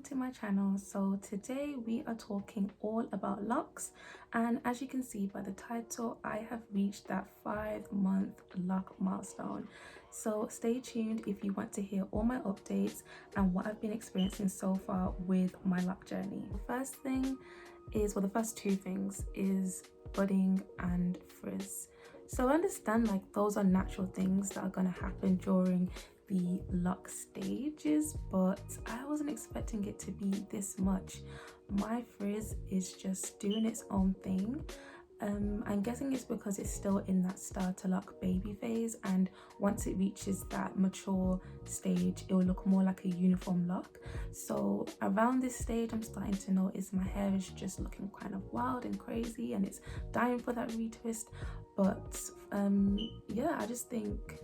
to my channel. So today we are talking all about locks, and as you can see by the title, I have reached that 5-month lock milestone. So stay tuned if you want to hear all my updates and what I've been experiencing so far with my lock journey. First thing is, well, the first two things is budding and frizz. So I understand like those are natural things that are going to happen during the lock stages, but I wasn't expecting it to be this much. My frizz is just doing its own thing. I'm guessing it's because it's still in that Starterloc baby phase, and once it reaches that mature stage it will look more like a uniform lock. So around this stage I'm starting to notice my hair is just looking kind of wild and crazy and it's dying for that retwist. But yeah, I just think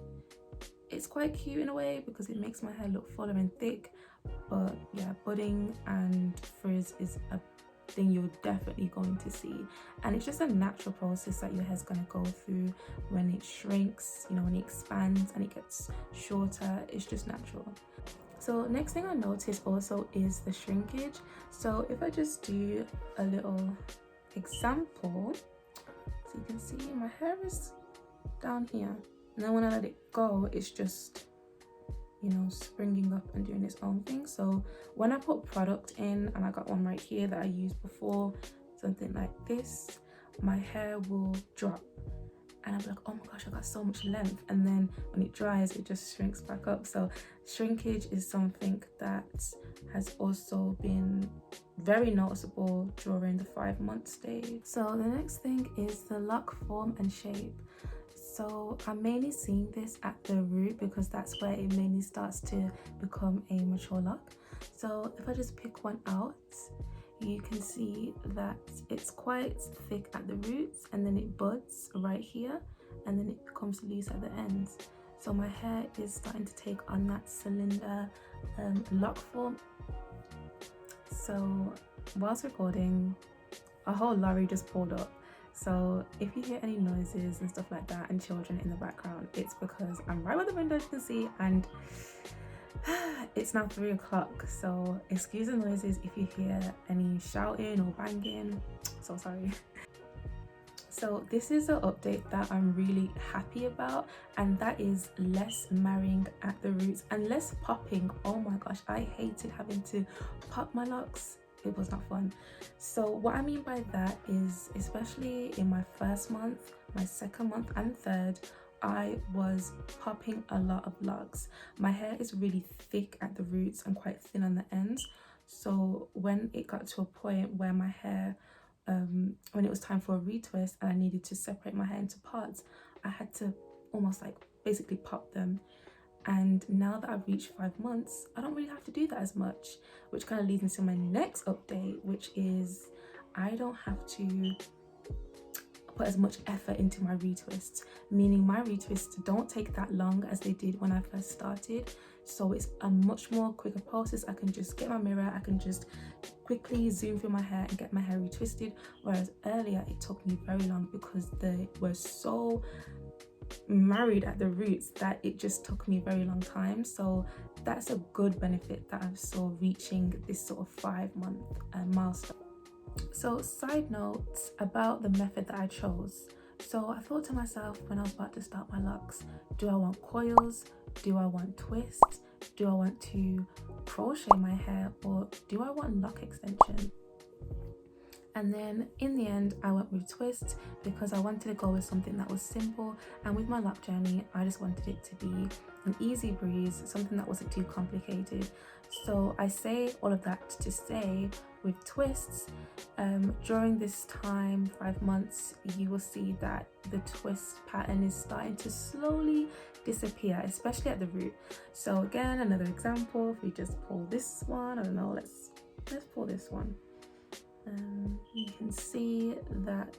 it's quite cute in a way because it makes my hair look fuller and thick. But yeah, budding and frizz is a thing you're definitely going to see, and it's just a natural process that your hair's going to go through when it shrinks, you know, when it expands and it gets shorter. It's just natural. So next thing I noticed also is the shrinkage. So if I just do a little example, so you can see my hair is down here, and then when I let it go it's just, you know, springing up and doing its own thing. So when I put product in, and I got one right here that I used before, something like this, my hair will drop and I'm like, oh my gosh, I got so much length, and then when it dries it just shrinks back up. So shrinkage is something that has also been very noticeable during the 5-month stage. So the next thing is the lock form and shape. So I'm mainly seeing this at the root because that's where it mainly starts to become a mature lock. So if I just pick one out, you can see that it's quite thick at the roots, and then it buds right here, and then it becomes loose at the ends. So my hair is starting to take on that cylinder lock form. So whilst recording, a whole lorry just pulled up. So if you hear any noises and stuff like that and children in the background, it's because I'm right by the window, as you can see, and it's now 3 o'clock. So excuse the noises if you hear any shouting or banging, so sorry. So this is an update that I'm really happy about, and that is less marrying at the roots and less popping. Oh my gosh, I hated having to pop my locks. It was not fun. So what I mean by that is, especially in my first month, my second month and third, I was popping a lot of locks. My hair is really thick at the roots and quite thin on the ends. So when it got to a point where my hair, when it was time for a retwist and I needed to separate my hair into parts, I had to almost like basically pop them. And now that I've reached 5 months, I don't really have to do that as much, which kind of leads into my next update, which is I don't have to put as much effort into my retwists, meaning my retwists don't take that long as they did when I first started. So it's a much more quicker process. I can just get my mirror, I can just quickly zoom through my hair and get my hair retwisted, whereas earlier it took me very long because they were so married at the roots that it just took me a very long time. So that's a good benefit that I saw reaching this sort of 5-month milestone. So side note about the method that I chose. So I thought to myself when I was about to start my locks, do I want coils, do I want twists, do I want to crochet my hair, or do I want lock extension? And then in the end I went with twists because I wanted to go with something that was simple, and with my lock journey I just wanted it to be an easy breeze, something that wasn't too complicated. So I say all of that to say, with twists, during this time, 5 months, you will see that the twist pattern is starting to slowly disappear, especially at the root. So again, another example, if we just pull this one, I don't know, let's pull this one. You can see that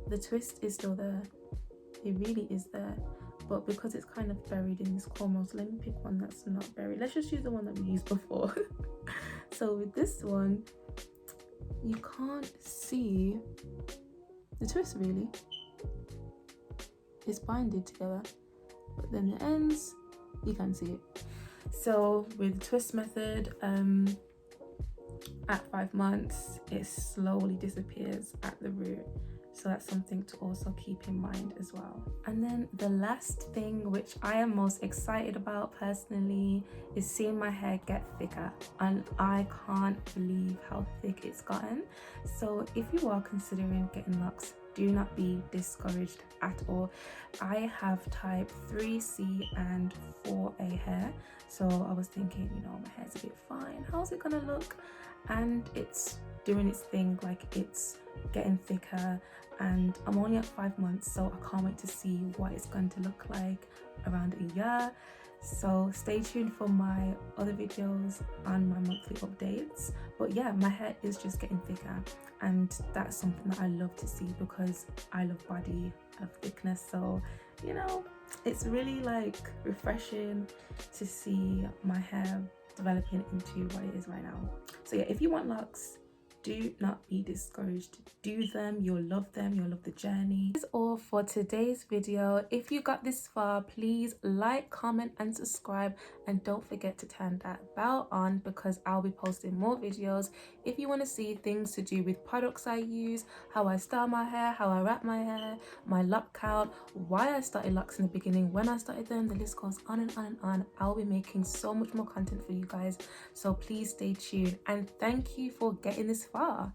the twist is still there. It really is there, but because it's kind of buried in this cornrow, so let me pick one that's not buried. Let's just use the one that we used before. So with this one, you can't see the twist really. It's binded together, but then the ends, you can see it. So with the twist method, at 5 months it slowly disappears at the root, so that's something to also keep in mind as well. And then the last thing, which I am most excited about personally, is seeing my hair get thicker, and I can't believe how thick it's gotten. So if you are considering getting locks, do not be discouraged at all. I have type 3C and 4A hair, so I was thinking, you know, my hair's a bit fine, how's it gonna look? And it's doing its thing, like it's getting thicker, and I'm only at 5 months, so I can't wait to see what it's going to look like around a year. So stay tuned for my other videos and my monthly updates. But yeah, my hair is just getting thicker, and that's something that I love to see because I love body, I love thickness. So, you know, it's really like refreshing to see my hair developing into what it is right now. So yeah, if you want locks, do not be discouraged. Do them, you'll love them, you'll love the journey. That's all for today's video. If you got this far, please like, comment and subscribe, and don't forget to turn that bell on because I'll be posting more videos. If you want to see things to do with products I use, how I style my hair, how I wrap my hair, my lock count, why I started locks in the beginning, when I started them, the list goes on and on and on. I'll be making so much more content for you guys, so please stay tuned, and thank you for getting this far.